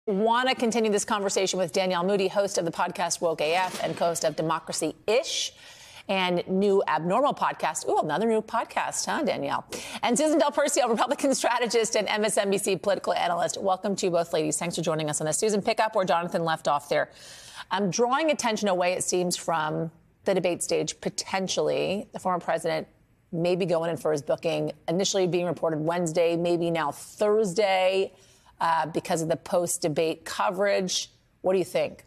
Want to continue this conversation with Danielle Moodie, host of the podcast Woke AF and co-host of Democracy-ish and new Abnormal podcast. Ooh, another new podcast, huh, Danielle? And Susan Del Percio, Republican strategist and MSNBC political analyst. Welcome to you both, ladies. Thanks for joining us on this. Susan, pick up where Jonathan left off there. I'm drawing attention away, it seems, from the debate stage. Potentially, the former president may be going in for his booking, initially being reported Wednesday, maybe now Thursday, because of the post-debate coverage. What do you think?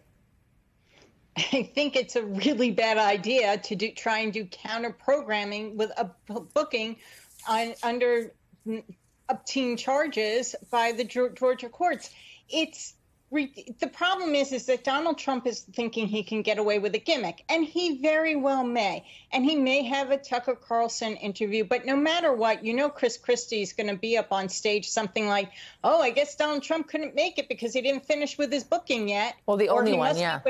I think it's a really bad idea to try and do counter-programming with a booking under obscene charges by the Georgia courts. The problem is that Donald Trump is thinking he can get away with a gimmick, and he very well may. And he may have a Tucker Carlson interview, but no matter what, Chris Christie is going to be up on stage something like, oh, I guess Donald Trump couldn't make it because he didn't finish with his booking yet. Well, the only one, yeah.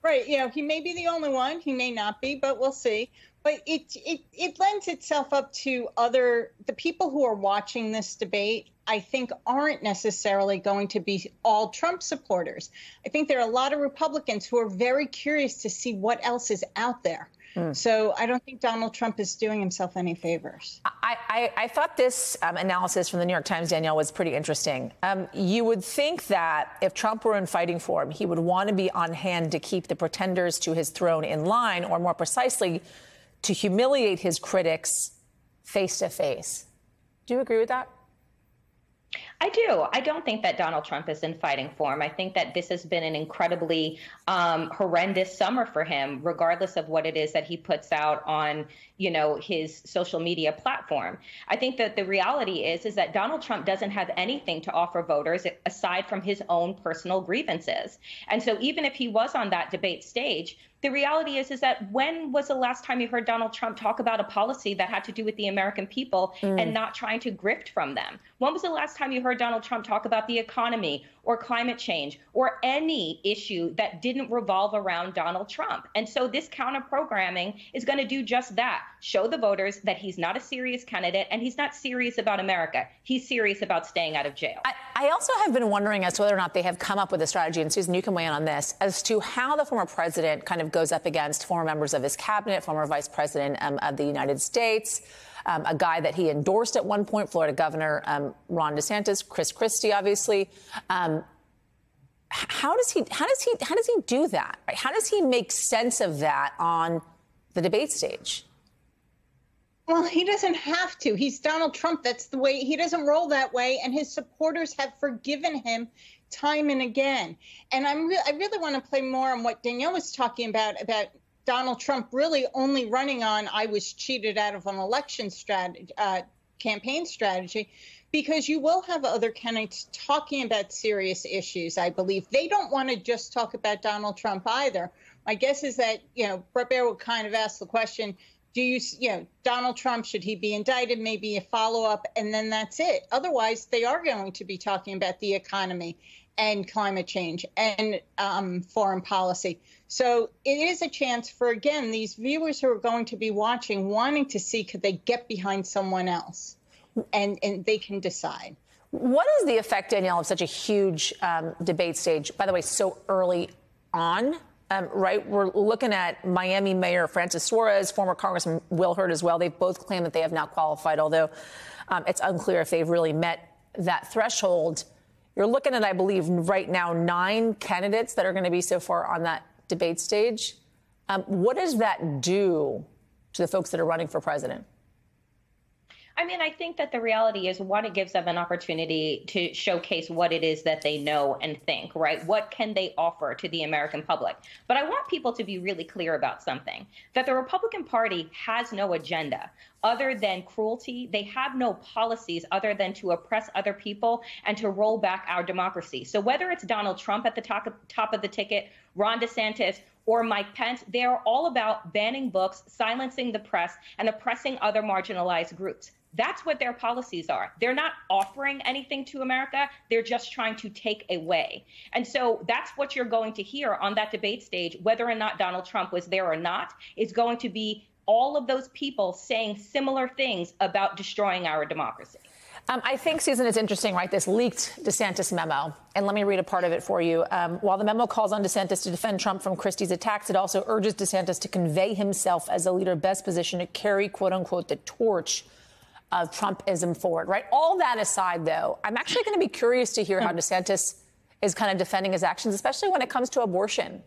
Right, he may be the only one. He may not be, but we'll see. But it lends itself up to the people who are watching this debate, I think, aren't necessarily going to be all Trump supporters. I think there are a lot of Republicans who are very curious to see what else is out there. So I don't think Donald Trump is doing himself any favors. I thought this analysis from the New York Times, Danielle, was pretty interesting. You would think that if Trump were in fighting form, he would want to be on hand to keep the pretenders to his throne in line, or more precisely, to humiliate his critics face to face. Do you agree with that? I do. I don't think that Donald Trump is in fighting form. I think that this has been an incredibly horrendous summer for him, regardless of what it is that he puts out on, his social media platform. I think that the reality is that Donald Trump doesn't have anything to offer voters aside from his own personal grievances. And so even if he was on that debate stage, the reality is that when was the last time you heard Donald Trump talk about a policy that had to do with the American people and not trying to grift from them? When was the last time you heard Donald Trump talk about the economy or climate change or any issue that didn't revolve around Donald Trump? And so this counter-programming is going to do just that, show the voters that he's not a serious candidate and he's not serious about America. He's serious about staying out of jail. I also have been wondering as to whether or not they have come up with a strategy, and Susan, you can weigh in on this, as to how the former president kind of goes up against former members of his cabinet, former vice president of the United States, a guy that he endorsed at one point, Florida Governor Ron DeSantis, Chris Christie, obviously. How does he do that? Right? How does he make sense of that on the debate stage? Well, he doesn't have to. He's Donald Trump. That's the way. He doesn't roll that way, and his supporters have forgiven him time and again. And I really want to play more on what Danielle was talking about Donald Trump really only running on, I was cheated out of an election strategy, campaign strategy, because you will have other candidates talking about serious issues, I believe. They don't want to just talk about Donald Trump either. My guess is that, Bret Baier would kind of ask the question, Donald Trump, should he be indicted? Maybe a follow-up, and then that's it. Otherwise, they are going to be talking about the economy and climate change and foreign policy. So it is a chance for, again, these viewers who are going to be watching, wanting to see, could they get behind someone else? And they can decide. What is the effect, Danielle, of such a huge debate stage, by the way, so early on? Right. We're looking at Miami Mayor Francis Suarez, former Congressman Will Hurd as well. They've both claimed that they have not qualified, although it's unclear if they've really met that threshold. You're looking at, I believe, right now, 9 candidates that are going to be so far on that debate stage. What does that do to the folks that are running for president? I mean, I think that the reality is, one, it gives them an opportunity to showcase what it is that they know and think, right? What can they offer to the American public? But I want people to be really clear about something, that the Republican Party has no agenda other than cruelty. They have no policies other than to oppress other people and to roll back our democracy. So whether it's Donald Trump at the top of the ticket, Ron DeSantis, or Mike Pence, they are all about banning books, silencing the press, and oppressing other marginalized groups. That's what their policies are. They're not offering anything to America. They're just trying to take away. And so that's what you're going to hear on that debate stage, whether or not Donald Trump was there or not, is going to be all of those people saying similar things about destroying our democracy. I think, Susan, it's interesting, right? This leaked DeSantis memo. And let me read a part of it for you. While the memo calls on DeSantis to defend Trump from Christie's attacks, it also urges DeSantis to convey himself as a leader best positioned to carry, quote unquote, the torch of Trumpism forward, right? All that aside, though, I'm actually going to be curious to hear how DeSantis is kind of defending his actions, especially when it comes to abortion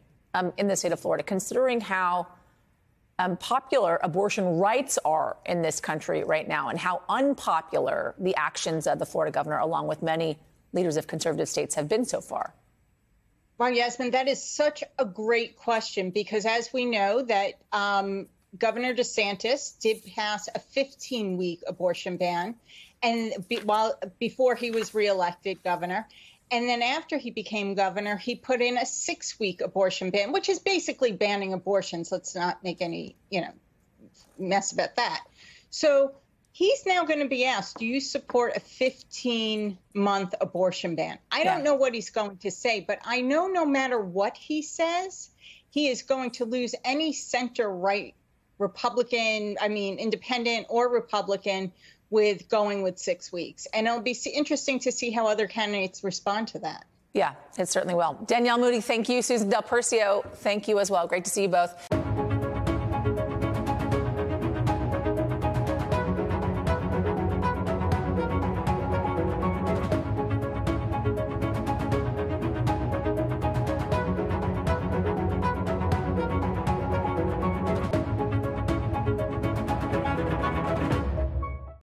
in the state of Florida, considering how popular abortion rights are in this country right now and how unpopular the actions of the Florida governor, along with many leaders of conservative states, have been so far. Well, Yasmin, that is such a great question, because as we know that Governor DeSantis did pass a 15-week abortion ban before he was reelected governor. And then after he became governor, he put in a 6-week abortion ban, which is basically banning abortions. Let's not make any, mess about that. So he's now going to be asked, do you support a 15-month abortion ban? I don't know what he's going to say, but I know no matter what he says, he is going to lose any center-right Republican, independent or Republican, with going with 6 weeks. And it'll be interesting to see how other candidates respond to that. Yeah, it certainly will. Danielle Moodie, thank you. Susan Del Percio, thank you as well. Great to see you both.